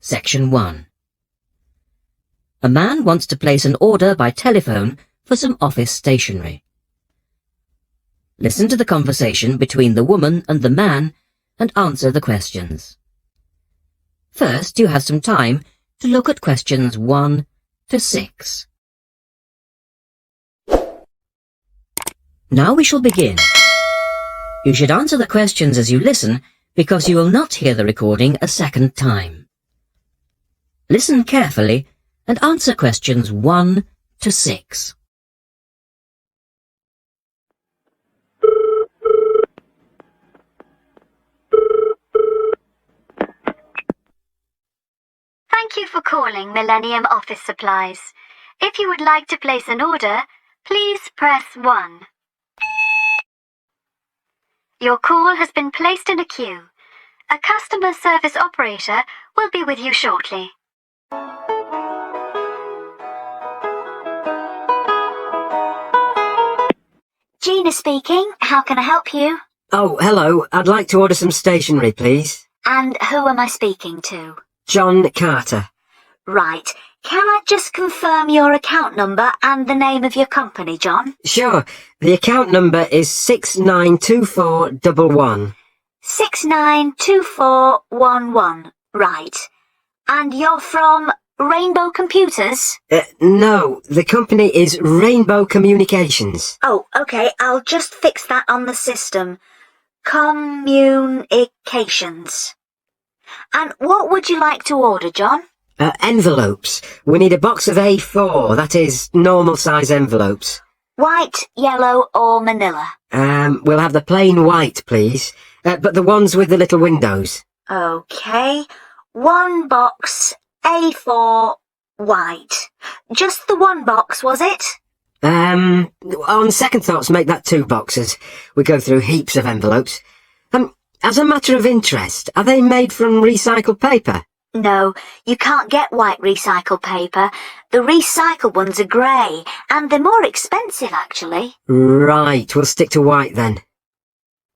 Section 1. A man wants to place an order by telephone for some office stationery. Listen to the conversation between the woman and the man and answer the questions. First, you have some time to look at questions 1 to 6. Now we shall begin. You should answer the questions as you listen because you will not hear the recording a second time. Listen carefully and answer questions 1 to 6. Thank you for calling Millennium Office Supplies. If you would like to place an order, please press 1. Your call has been placed in a queue. A customer service operator will be with you shortly. Gina speaking. How can I help you? Oh, hello. I'd like to order some stationery, please. And who am I speaking to? John Carter. Right. Can I just confirm your account number and the name of your company, John? Sure. The account number is 692411. 692411. Right. And you're from Rainbow Computers? No, the company is Rainbow Communications. Oh, okay. I'll just fix that on the system. Communications. And what would you like to order, John? Envelopes. We need a box of A4, that is, normal size envelopes. White, yellow or manila? We'll have the plain white, please. But the ones with the little windows. Okay. One box, A4, white. Just the one box, was it? On second thoughts, make that 2 boxes. We go through heaps of envelopes. As a matter of interest, are they made from recycled paper? No, you can't get white recycled paper. The recycled ones are grey, and they're more expensive, actually. Right, we'll stick to white then.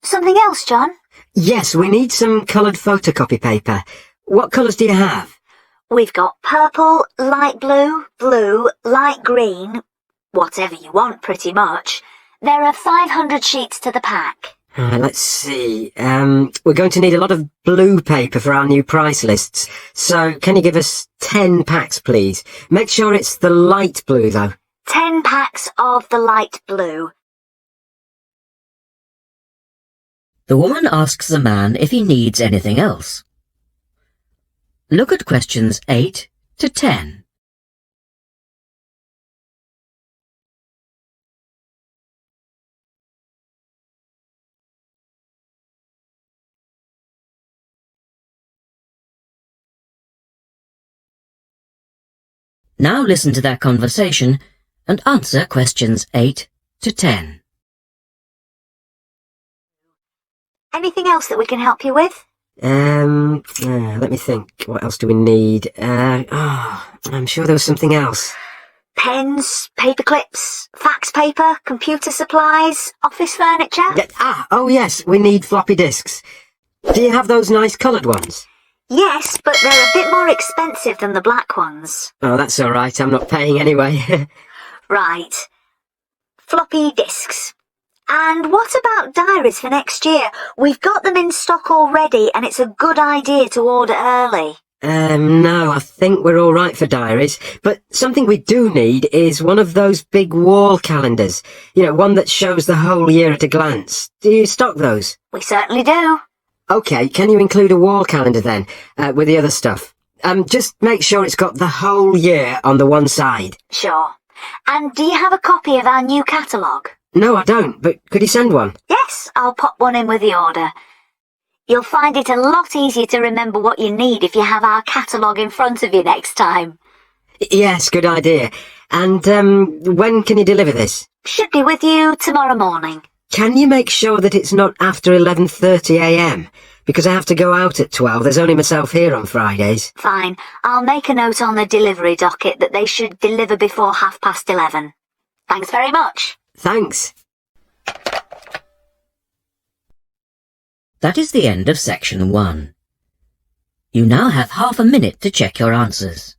Something else, John? Yes, we need some coloured photocopy paper. What colours do you have? We've got purple, light blue, blue, light green, whatever you want, pretty much. There are 500 sheets to the pack. Let's see. We're going to need a lot of blue paper for our new price lists. So can you give us 10 packs, please? Make sure it's the light blue, though. 10 packs of the light blue. The woman asks the man if he needs anything else. Look at questions 8 to 10. Now listen to their conversation and answer questions 8 to 10. Anything else that we can help you with? Let me think. What else do we need? I'm sure there was something else. Pens, paper clips, fax paper, computer supplies, office furniture? Oh yes, we need floppy disks. Do you have those nice coloured ones? Yes, but they're a bit more expensive than the black ones. Oh, that's all right. I'm not paying anyway. Right. Floppy disks. And what about diaries for next year? We've got them in stock already, and it's a good idea to order early. No, I think we're all right for diaries. But something we do need is one of those big wall calendars. You know, one that shows the whole year at a glance. Do you stock those? We certainly do. OK, can you include a wall calendar then, with the other stuff? Just make sure it's got the whole year on the one side. Sure. And do you have a copy of our new catalogue? No, I don't, but could you send one? Yes, I'll pop one in with the order. You'll find it a lot easier to remember what you need if you have our catalogue in front of you next time. Yes, good idea. And, when can you deliver this? Should be with you tomorrow morning. Can you make sure that it's not after 11:30 a.m? Because I have to go out at 12. There's only myself here on Fridays. Fine. I'll make a note on the delivery docket that they should deliver before 11:30. Thanks very much. Thanks. That is the end of section 1. You now have half a minute to check your answers.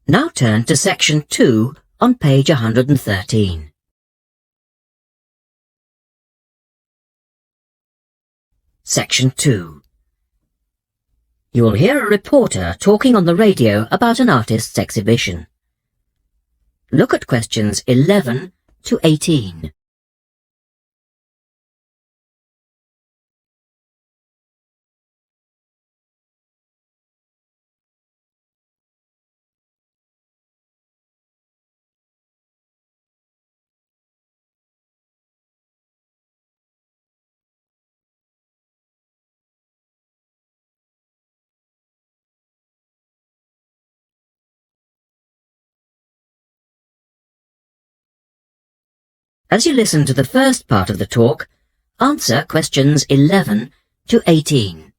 Now turn to section 2 on page 113. Section 2. You will hear a reporter talking on the radio about an artist's exhibition. Look at questions 11 to 18. As you listen to the first part of the talk, answer questions 11 to 18.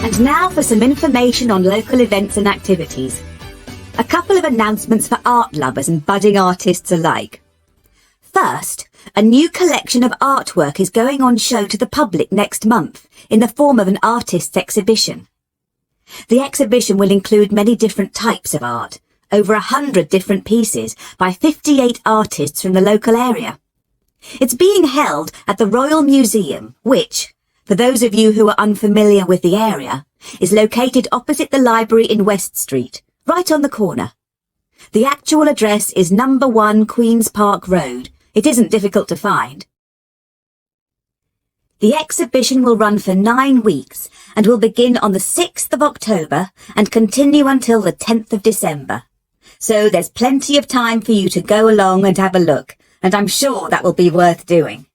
And now for some information on local events and activities. A couple of announcements for art lovers and budding artists alike. First, a new collection of artwork is going on show to the public next month in the form of an artist's exhibition. The exhibition will include many different types of art, over 100 different pieces by 58 artists from the local area. It's being held at the Royal Museum, which, for those of you who are unfamiliar with the area, is located opposite the library in West Street, right on the corner. The actual address is number 1 Queen's Park Road. It isn't difficult to find. The exhibition will run for 9 weeks and will begin on the 6th of October and continue until the 10th of December. So there's plenty of time for you to go along and have a look, and I'm sure that will be worth doing.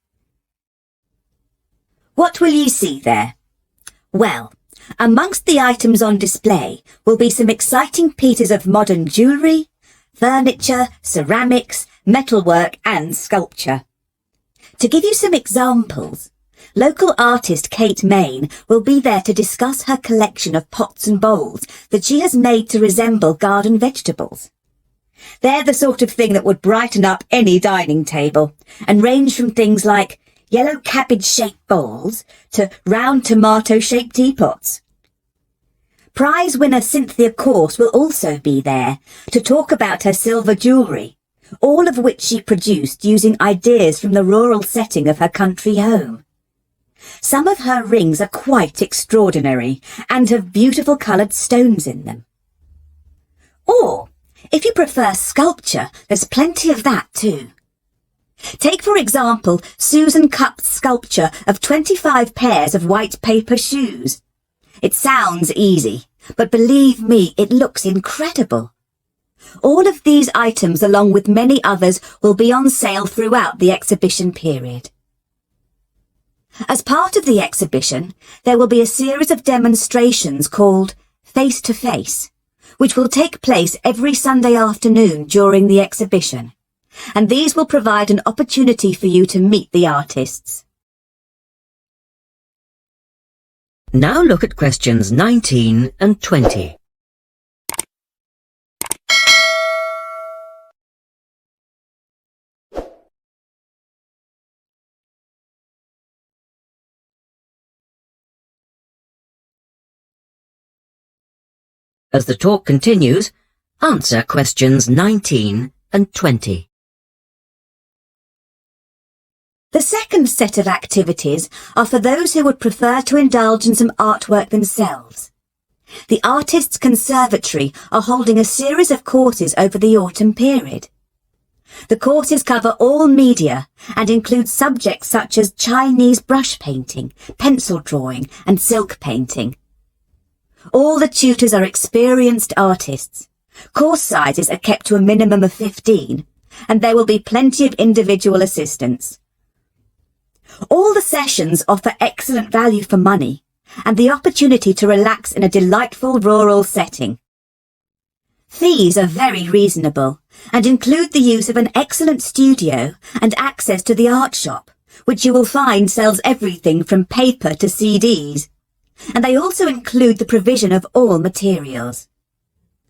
What will you see there? Well, amongst the items on display will be some exciting pieces of modern jewellery, furniture, ceramics, metalwork and sculpture. To give you some examples, local artist Kate Main will be there to discuss her collection of pots and bowls that she has made to resemble garden vegetables. They're the sort of thing that would brighten up any dining table and range from things like yellow cabbage-shaped bowls to round tomato-shaped teapots. Prize winner Cynthia Corse will also be there to talk about her silver jewellery, all of which she produced using ideas from the rural setting of her country home. Some of her rings are quite extraordinary and have beautiful coloured stones in them. Or, if you prefer sculpture, there's plenty of that too. Take, for example, Susan Cupp's sculpture of 25 pairs of white paper shoes. It sounds easy, but believe me, it looks incredible. All of these items, along with many others, will be on sale throughout the exhibition period. As part of the exhibition, there will be a series of demonstrations called Face to Face, which will take place every Sunday afternoon during the exhibition, and these will provide an opportunity for you to meet the artists. Now look at questions 19 and 20. As the talk continues, answer questions 19 and 20. The second set of activities are for those who would prefer to indulge in some artwork themselves. The Artists' Conservatory are holding a series of courses over the autumn period. The courses cover all media and include subjects such as Chinese brush painting, pencil drawing and silk painting. All the tutors are experienced artists. Course sizes are kept to a minimum of 15, and there will be plenty of individual assistance. All the sessions offer excellent value for money and the opportunity to relax in a delightful rural setting. Fees are very reasonable and include the use of an excellent studio and access to the art shop, which you will find sells everything from paper to CDs. And they also include the provision of all materials.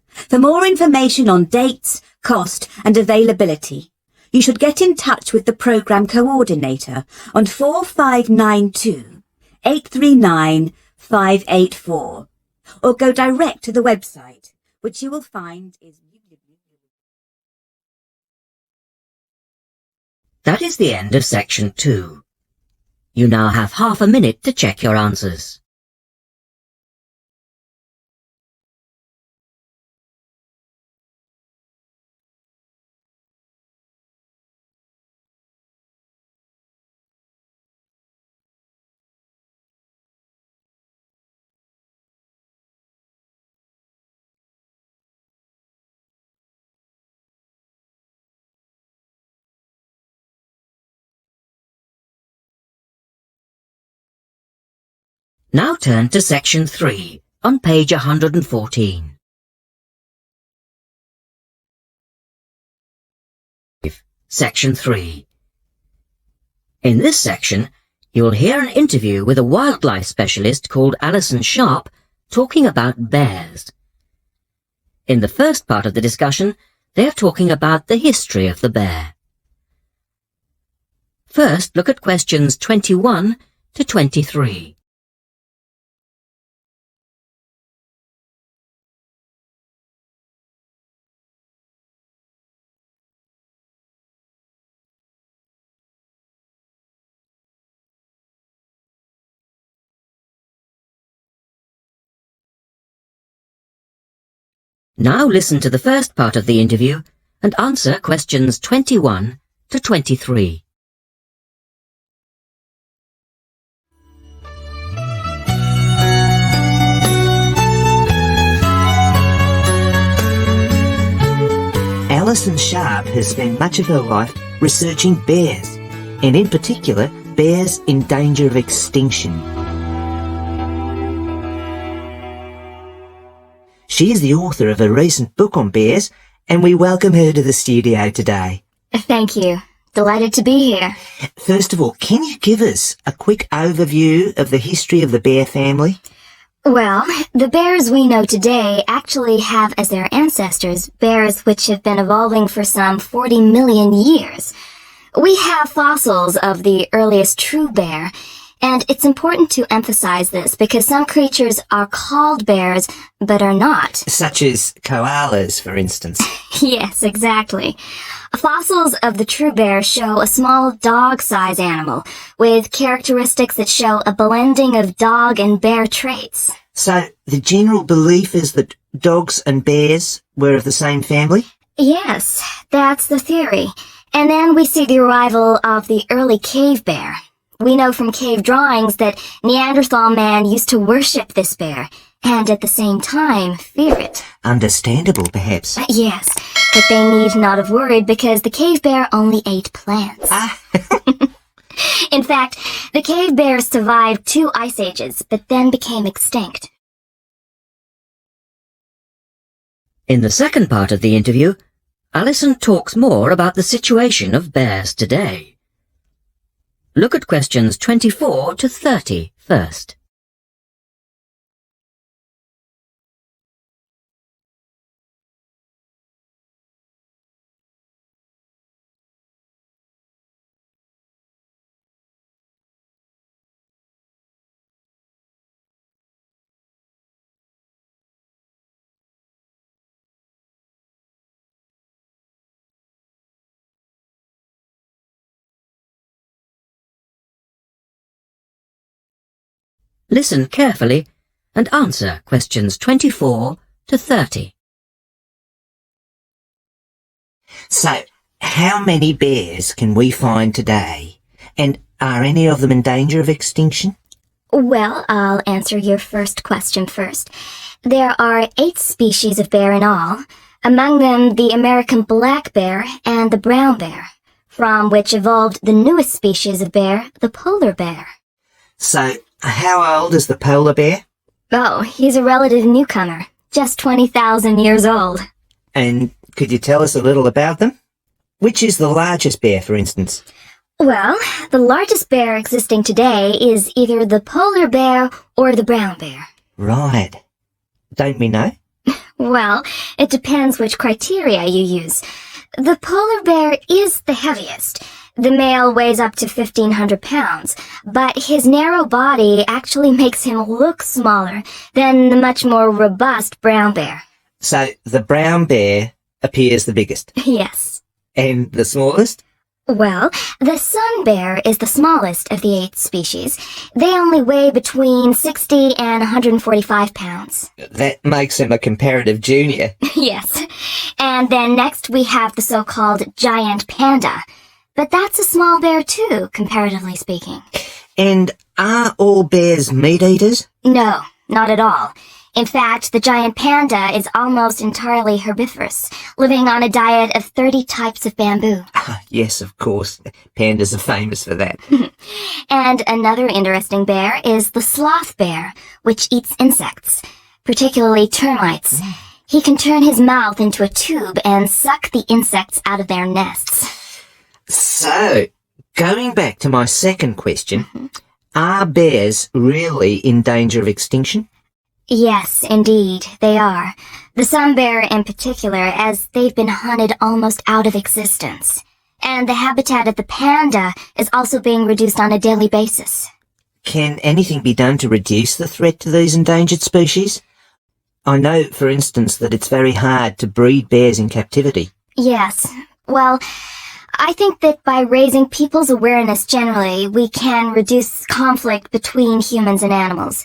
For more information on dates, cost and availability, you should get in touch with the programme coordinator on 4592 839 584 or go direct to the website, which you will find is... That is the end of section 2. You now have half a minute to check your answers. Now turn to section 3 on page 114. Section 3. In this section, you'll hear an interview with a wildlife specialist called Alison Sharp talking about bears. In the first part of the discussion, they're talking about the history of the bear. First, look at questions 21 to 23. Now listen to the first part of the interview and answer questions 21 to 23. Alison Sharp has spent much of her life researching bears, and in particular, bears in danger of extinction. She is the author of a recent book on bears, and we welcome her to the studio today. Thank you. Delighted to be here. First of all, can you give us a quick overview of the history of the bear family? Well, the bears we know today actually have as their ancestors bears which have been evolving for some 40 million years. We have fossils of the earliest true bear, and it's important to emphasize this because some creatures are called bears but are not. Such as koalas, for instance. Yes, exactly. Fossils of the true bear show a small dog-size animal with characteristics that show a blending of dog and bear traits. So the general belief is that dogs and bears were of the same family? Yes, that's the theory. And then we see the arrival of the early cave bear. We know from cave drawings that Neanderthal man used to worship this bear, and at the same time fear it. Understandable, perhaps. Yes, but they need not have worried because the cave bear only ate plants. In fact, the cave bears survived 2 ice ages, but then became extinct. In the second part of the interview, Alison talks more about the situation of bears today. Look at questions 24 to 30 first. Listen carefully and answer questions 24 to 30. So, how many bears can we find today? And are any of them in danger of extinction? Well, I'll answer your first question first. There are 8 species of bear in all, among them the American black bear and the brown bear. from which evolved the newest species of bear, the polar bear. So, how old is the polar bear? Oh, he's a relative newcomer, just 20,000 years old. And could you tell us a little about them? Which is the largest bear, for instance? Well, the largest bear existing today is either the polar bear or the brown bear. Right. Don't we know? Well, it depends which criteria you use. The polar bear is the heaviest. The male weighs up to 1,500 pounds, but his narrow body actually makes him look smaller than the much more robust brown bear. So, the brown bear appears the biggest. Yes. And the smallest? Well, the sun bear is the smallest of the 8 species. They only weigh between 60 and 145 pounds. That makes him a comparative junior. Yes. And then next we have the so-called giant panda. But that's a small bear too, comparatively speaking. And are all bears meat eaters? No, not at all. In fact, the giant panda is almost entirely herbivorous, living on a diet of 30 types of bamboo. Yes, of course. Pandas are famous for that. And another interesting bear is the sloth bear, which eats insects, particularly termites. He can turn his mouth into a tube and suck the insects out of their nests. So, going back to my second question, are bears really in danger of extinction? Yes, indeed, they are. The sun bear in particular, as they've been hunted almost out of existence. And the habitat of the panda is also being reduced on a daily basis. Can anything be done to reduce the threat to these endangered species? I know, for instance, that it's very hard to breed bears in captivity. Yes. Well, I think that by raising people's awareness generally, we can reduce conflict between humans and animals.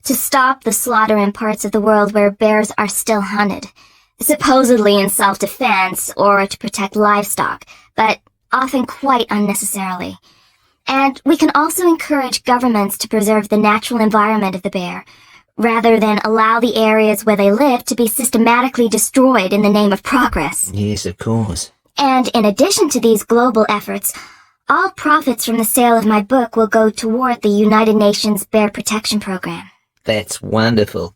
To stop the slaughter in parts of the world where bears are still hunted, supposedly in self-defense or to protect livestock, but often quite unnecessarily. And we can also encourage governments to preserve the natural environment of the bear, rather than allow the areas where they live to be systematically destroyed in the name of progress. Yes, of course. And in addition to these global efforts, all profits from the sale of my book will go toward the United Nations Bear Protection Program. That's wonderful.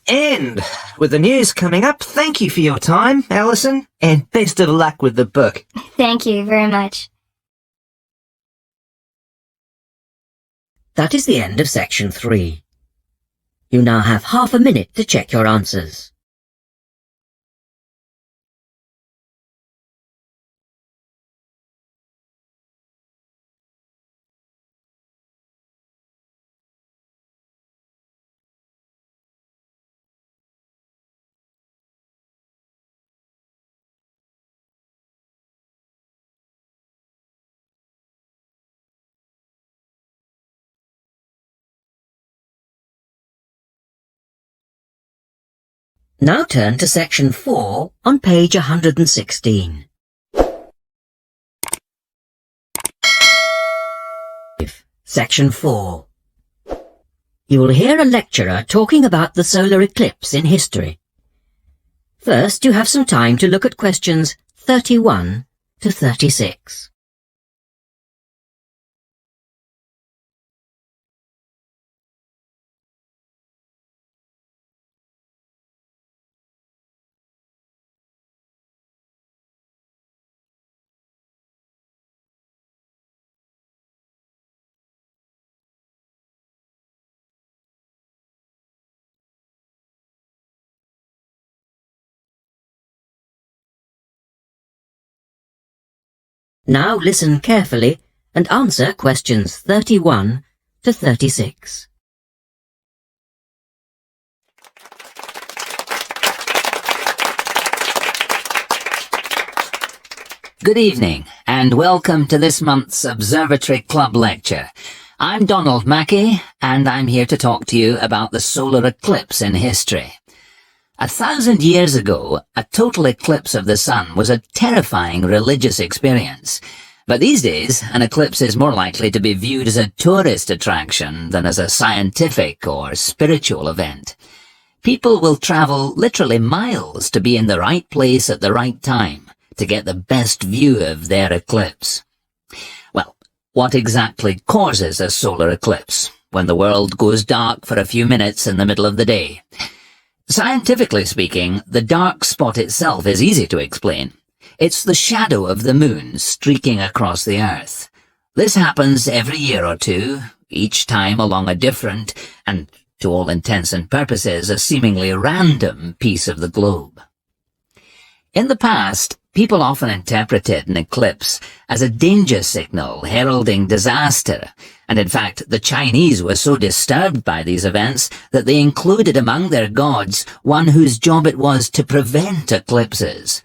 And with the news coming up, thank you for your time, Alison, and best of luck with the book. Thank you very much. That is the end of section 3. You now have half a minute to check your answers. Now turn to section 4 on page 116. Section 4. You will hear a lecturer talking about the solar eclipse in history. First, you have some time to look at questions 31 to 36. Now listen carefully and answer questions 31 to 36. Good evening, and welcome to this month's Observatory Club lecture. I'm Donald Mackey, and I'm here to talk to you about the solar eclipse in history. 1,000 years ago, a total eclipse of the sun was a terrifying religious experience. But these days, an eclipse is more likely to be viewed as a tourist attraction than as a scientific or spiritual event. People will travel literally miles to be in the right place at the right time, to get the best view of their eclipse. Well, what exactly causes a solar eclipse when the world goes dark for a few minutes in the middle of the day? Scientifically speaking, the dark spot itself is easy to explain. It's the shadow of the moon streaking across the Earth. This happens every year or two, each time along a different, and to all intents and purposes, a seemingly random piece of the globe. In the past, people often interpreted an eclipse as a danger signal heralding disaster, and in fact, the Chinese were so disturbed by these events that they included among their gods one whose job it was to prevent eclipses.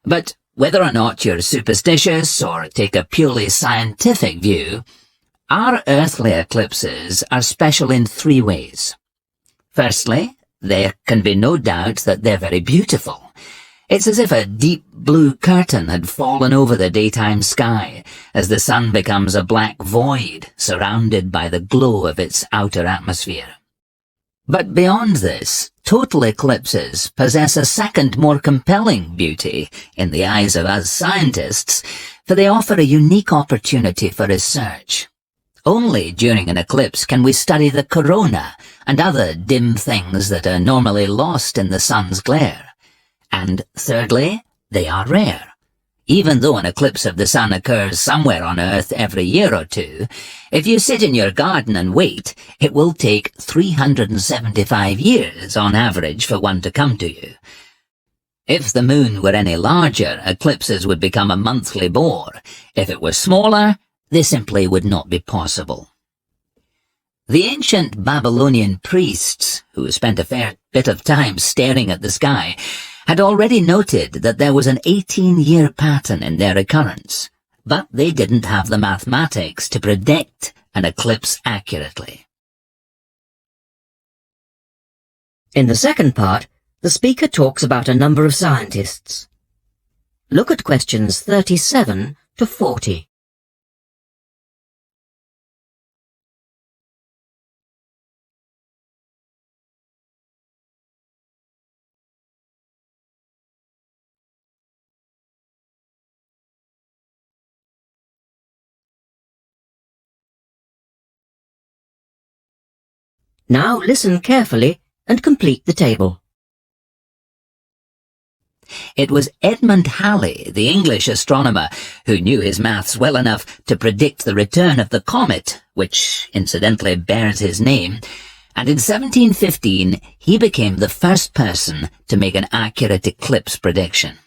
But whether or not you're superstitious or take a purely scientific view, our earthly eclipses are special in three ways. Firstly, there can be no doubt that they're very beautiful. It's as if a deep blue curtain had fallen over the daytime sky as the sun becomes a black void surrounded by the glow of its outer atmosphere. But beyond this, total eclipses possess a second, more compelling beauty in the eyes of us scientists, for they offer a unique opportunity for research. Only during an eclipse can we study the corona and other dim things that are normally lost in the sun's glare. And thirdly, they are rare. Even though an eclipse of the sun occurs somewhere on Earth every year or two, if you sit in your garden and wait, it will take 375 years on average for one to come to you. If the moon were any larger, eclipses would become a monthly bore. If it were smaller, they simply would not be possible. The ancient Babylonian priests, who spent a fair bit of time staring at the sky, had already noted that there was an 18-year pattern in their occurrence, but they didn't have the mathematics to predict an eclipse accurately. In the second part, the speaker talks about a number of scientists. Look at questions 37 to 40. Now listen carefully and complete the table. It was Edmund Halley, the English astronomer, who knew his maths well enough to predict the return of the comet, which incidentally bears his name, and in 1715 he became the first person to make an accurate eclipse prediction.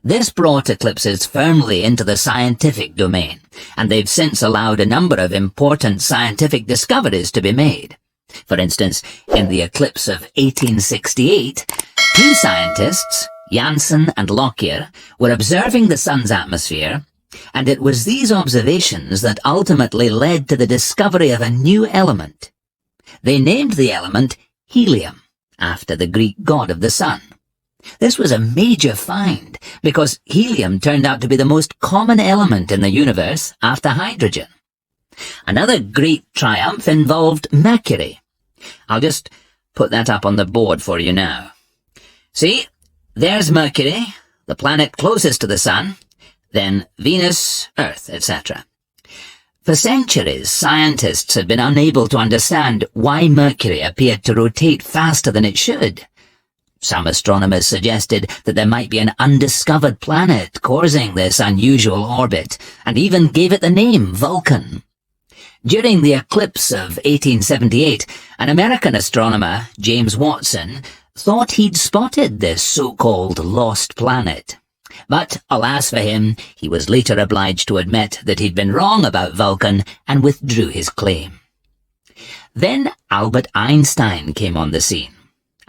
This brought eclipses firmly into the scientific domain, and they've since allowed a number of important scientific discoveries to be made. For instance, in the eclipse of 1868, two scientists, Janssen and Lockyer, were observing the sun's atmosphere, and it was these observations that ultimately led to the discovery of a new element. They named the element helium, after the Greek god of the sun. This was a major find, because helium turned out to be the most common element in the universe after hydrogen. Another great triumph involved Mercury. I'll just put that up on the board for you now. See, there's Mercury, the planet closest to the sun, then Venus, Earth, etc. For centuries, scientists had been unable to understand why Mercury appeared to rotate faster than it should. Some astronomers suggested that there might be an undiscovered planet causing this unusual orbit, and even gave it the name Vulcan. During the eclipse of 1878, an American astronomer, James Watson, thought he'd spotted this so-called lost planet. But, alas for him, he was later obliged to admit that he'd been wrong about Vulcan and withdrew his claim. Then Albert Einstein came on the scene.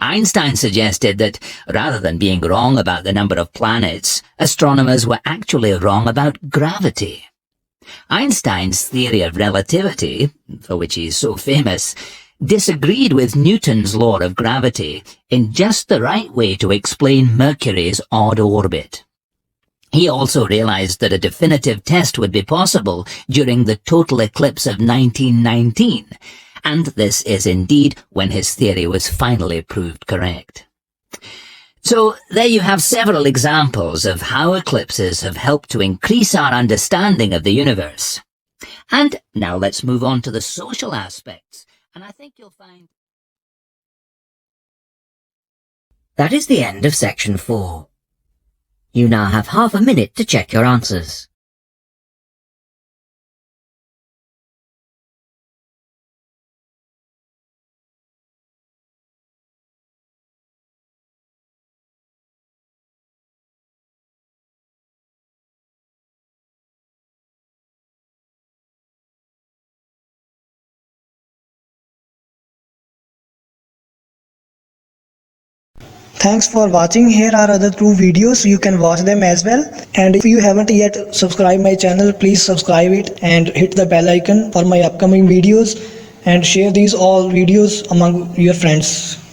Einstein suggested that, rather than being wrong about the number of planets, astronomers were actually wrong about gravity. Einstein's theory of relativity, for which he is so famous, disagreed with Newton's law of gravity in just the right way to explain Mercury's odd orbit. He also realized that a definitive test would be possible during the total eclipse of 1919, and this is indeed when his theory was finally proved correct. So there you have several examples of how eclipses have helped to increase our understanding of the universe. And now let's move on to the social aspects, and I think you'll find... That is the end of section 4. You now have half a minute to check your answers. Thanks for watching. Here are other 2 videos. You can watch them as well. And if you haven't yet subscribed my channel, please subscribe it and hit the bell icon for my upcoming videos and share these all videos among your friends.